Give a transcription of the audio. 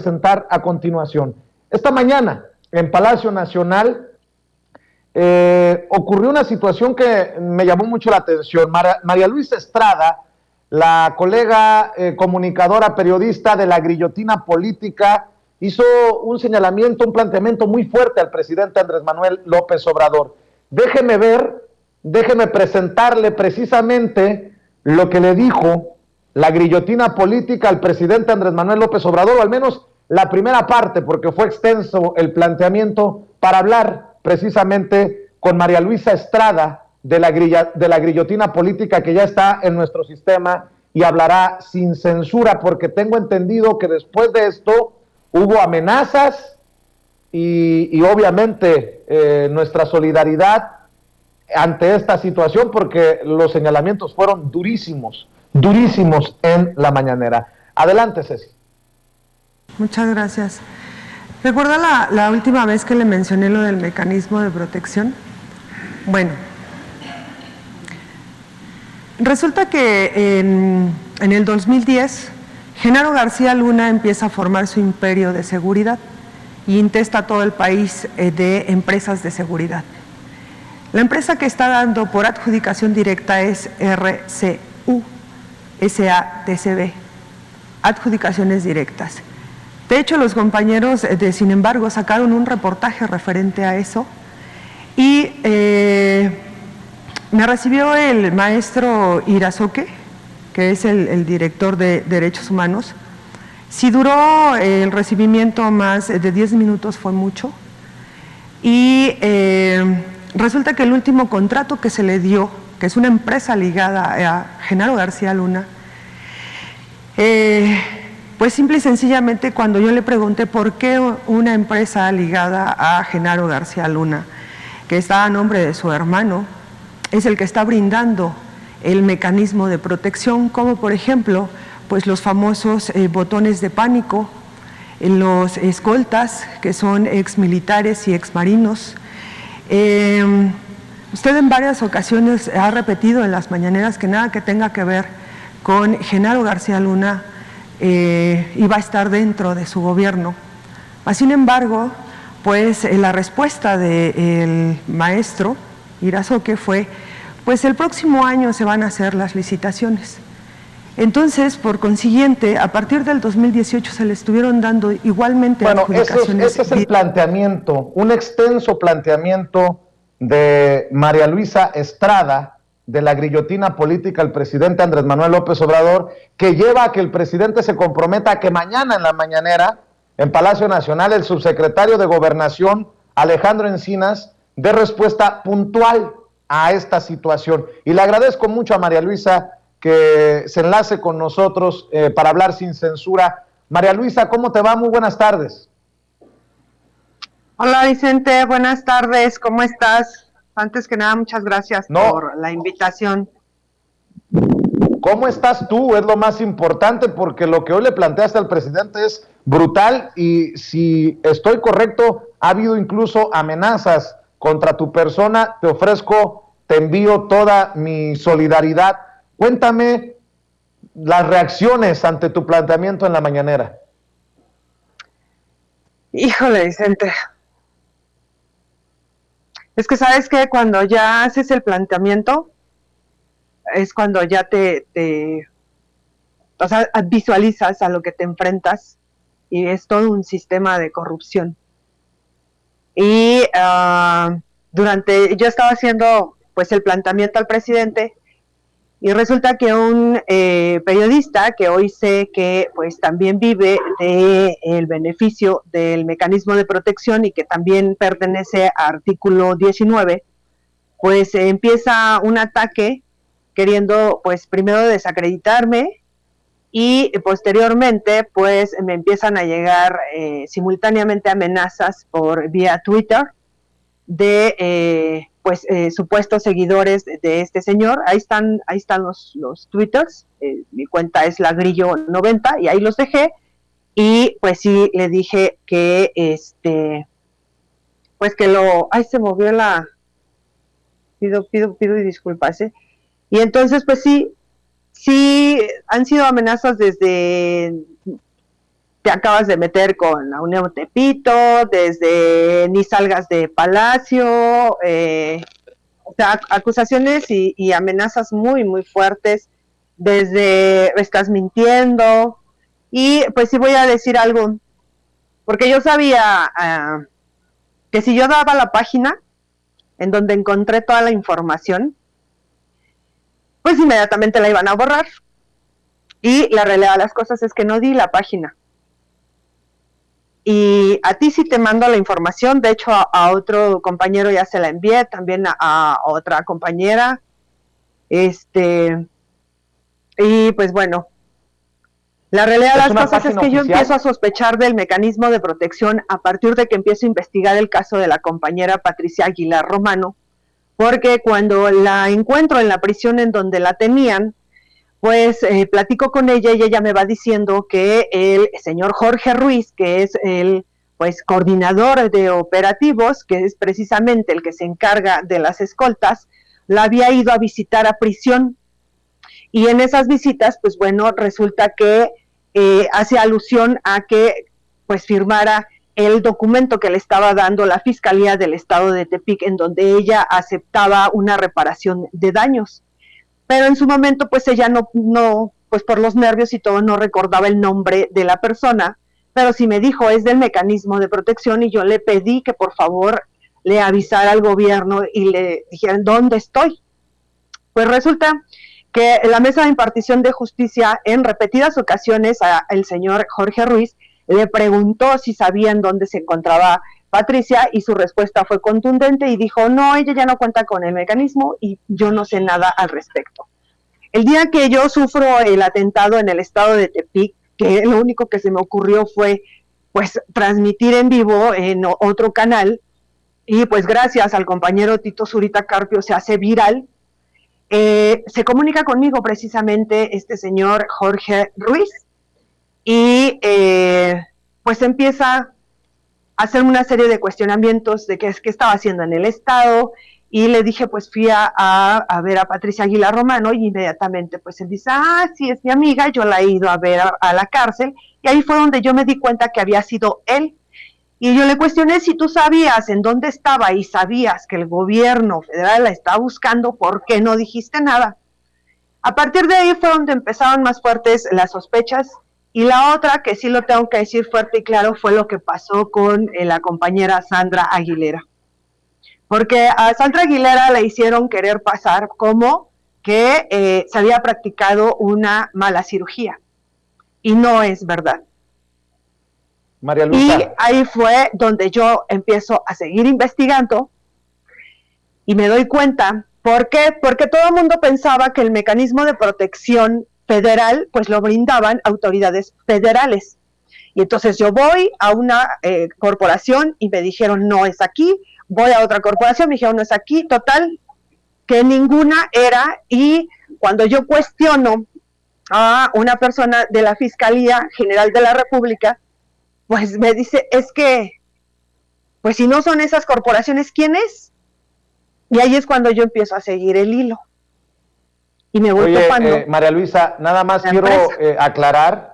presentar a continuación. Esta mañana, en Palacio Nacional, ocurrió una situación que me llamó mucho la atención. María Luisa Estrada, la colega comunicadora, periodista de la Guillotina Política, hizo un señalamiento, un planteamiento muy fuerte al presidente Andrés Manuel López Obrador. Déjeme presentarle precisamente lo que le dijo la Guillotina Política al presidente Andrés Manuel López Obrador, o al menos la primera parte, porque fue extenso el planteamiento, para hablar precisamente con María Luisa Estrada de la Guillotina Política, que ya está en nuestro sistema y hablará sin censura, porque tengo entendido que después de esto hubo amenazas y obviamente nuestra solidaridad ante esta situación, porque los señalamientos fueron durísimos en la mañanera. Adelante, Ceci. Muchas gracias. ¿Recuerda la última vez que le mencioné lo del mecanismo de protección? Bueno, resulta que en el 2010, Genaro García Luna empieza a formar su imperio de seguridad y intesta a todo el país de empresas de seguridad. La empresa que está dando por adjudicación directa es RCU, SATCB, adjudicaciones directas. De hecho, los compañeros de Sin embargo sacaron un reportaje referente a eso y me recibió el maestro Irazoque, que es el director de Derechos Humanos. Si duró el recibimiento más de 10 minutos fue mucho y resulta que el último contrato que se le dio, que es una empresa ligada a Genaro García Luna, pues simple y sencillamente cuando yo le pregunté por qué una empresa ligada a Genaro García Luna, que está a nombre de su hermano, es el que está brindando el mecanismo de protección, como por ejemplo, pues los famosos botones de pánico, los escoltas, que son exmilitares y exmarinos. Usted en varias ocasiones ha repetido en las mañaneras que nada que tenga que ver con Genaro García Luna iba a estar dentro de su gobierno. Sin embargo, pues la respuesta del maestro Irazoque fue, pues el próximo año se van a hacer las licitaciones. Entonces, por consiguiente, a partir del 2018 se le estuvieron dando igualmente adjudicaciones. Ese es el planteamiento, un extenso planteamiento de María Luisa Estrada, de la Guillotina Política al presidente Andrés Manuel López Obrador, que lleva a que el presidente se comprometa a que mañana en la mañanera, en Palacio Nacional, el subsecretario de Gobernación, Alejandro Encinas, dé respuesta puntual a esta situación. Y le agradezco mucho a María Luisa que se enlace con nosotros para hablar sin censura. María Luisa, ¿cómo te va? Muy buenas tardes. Hola Vicente, buenas tardes, ¿cómo estás? Antes que nada, muchas gracias por la invitación. ¿Cómo estás tú? Es lo más importante, porque lo que hoy le planteaste al presidente es brutal y, si estoy correcto, ha habido incluso amenazas contra tu persona. Te envío toda mi solidaridad. Cuéntame las reacciones ante tu planteamiento en la mañanera. Híjole, Vicente. Es que sabes que cuando ya haces el planteamiento, es cuando ya o sea, visualizas a lo que te enfrentas y es todo un sistema de corrupción. Y yo estaba haciendo pues el planteamiento al presidente y resulta que un periodista que hoy sé que pues también vive del beneficio del mecanismo de protección y que también pertenece a artículo 19, pues empieza un ataque queriendo pues primero desacreditarme y posteriormente pues me empiezan a llegar simultáneamente amenazas por vía Twitter de supuestos seguidores de este señor. Ahí están los twitters, mi cuenta es lagrillo90 y ahí los dejé, y pues sí le dije que pues que ay, se movió pido disculpas, y entonces pues sí han sido amenazas desde te acabas de meter con la Unión Tepito, desde ni salgas de Palacio, o sea, acusaciones y amenazas muy, muy fuertes, desde estás mintiendo, y pues sí voy a decir algo, porque yo sabía que si yo daba la página en donde encontré toda la información, pues inmediatamente la iban a borrar. Y la realidad de las cosas es que no di la página. Y a ti sí te mando la información, de hecho a otro compañero ya se la envié, también a otra compañera. Y pues bueno, la realidad de las cosas es que yo empiezo a sospechar del mecanismo de protección a partir de que empiezo a investigar el caso de la compañera Patricia Aguilar Romano, porque cuando la encuentro en la prisión en donde la tenían, pues platico con ella y ella me va diciendo que el señor Jorge Ruiz, que es el pues coordinador de operativos, que es precisamente el que se encarga de las escoltas, la había ido a visitar a prisión. Y en esas visitas, pues bueno, resulta que hace alusión a que pues firmara el documento que le estaba dando la Fiscalía del Estado de Tepic, en donde ella aceptaba una reparación de daños. Pero en su momento pues ella no, pues por los nervios y todo no recordaba el nombre de la persona, pero sí me dijo, es del mecanismo de protección, y yo le pedí que por favor le avisara al gobierno y le dijeran dónde estoy. Pues resulta que la Mesa de Impartición de Justicia en repetidas ocasiones al señor Jorge Ruiz le preguntó si sabían dónde se encontraba Patricia, y su respuesta fue contundente y dijo, no, ella ya no cuenta con el mecanismo y yo no sé nada al respecto. El día que yo sufro el atentado en el estado de Tepic, que lo único que se me ocurrió fue pues transmitir en vivo en otro canal, y pues gracias al compañero Tito Zurita Carpio se hace viral, se comunica conmigo precisamente este señor Jorge Ruiz, y pues empieza hacer una serie de cuestionamientos de qué es que estaba haciendo en el estado, y le dije, pues fui a ver a Patricia Aguilar Romano, y inmediatamente pues él dice, sí, es mi amiga, yo la he ido a ver a la cárcel, y ahí fue donde yo me di cuenta que había sido él. Y yo le cuestioné, si tú sabías en dónde estaba y sabías que el gobierno federal la estaba buscando, ¿por qué no dijiste nada? A partir de ahí fue donde empezaron más fuertes las sospechas. Y la otra, que sí lo tengo que decir fuerte y claro, fue lo que pasó con la compañera Sandra Aguilera. Porque a Sandra Aguilera le hicieron querer pasar como que se había practicado una mala cirugía. Y no es verdad. María Luisa. Y ahí fue donde yo empiezo a seguir investigando y me doy cuenta. ¿Por qué? Porque todo el mundo pensaba que el mecanismo de protección federal pues lo brindaban autoridades federales. Y entonces yo voy a una corporación y me dijeron no es aquí, voy a otra corporación, me dijeron no es aquí, total, que ninguna era. Y cuando yo cuestiono a una persona de la Fiscalía General de la República, pues me dice, es que, pues si no son esas corporaciones, ¿quién es? Y ahí es cuando yo empiezo a seguir el hilo. Y me voy topando. María Luisa, nada más quiero aclarar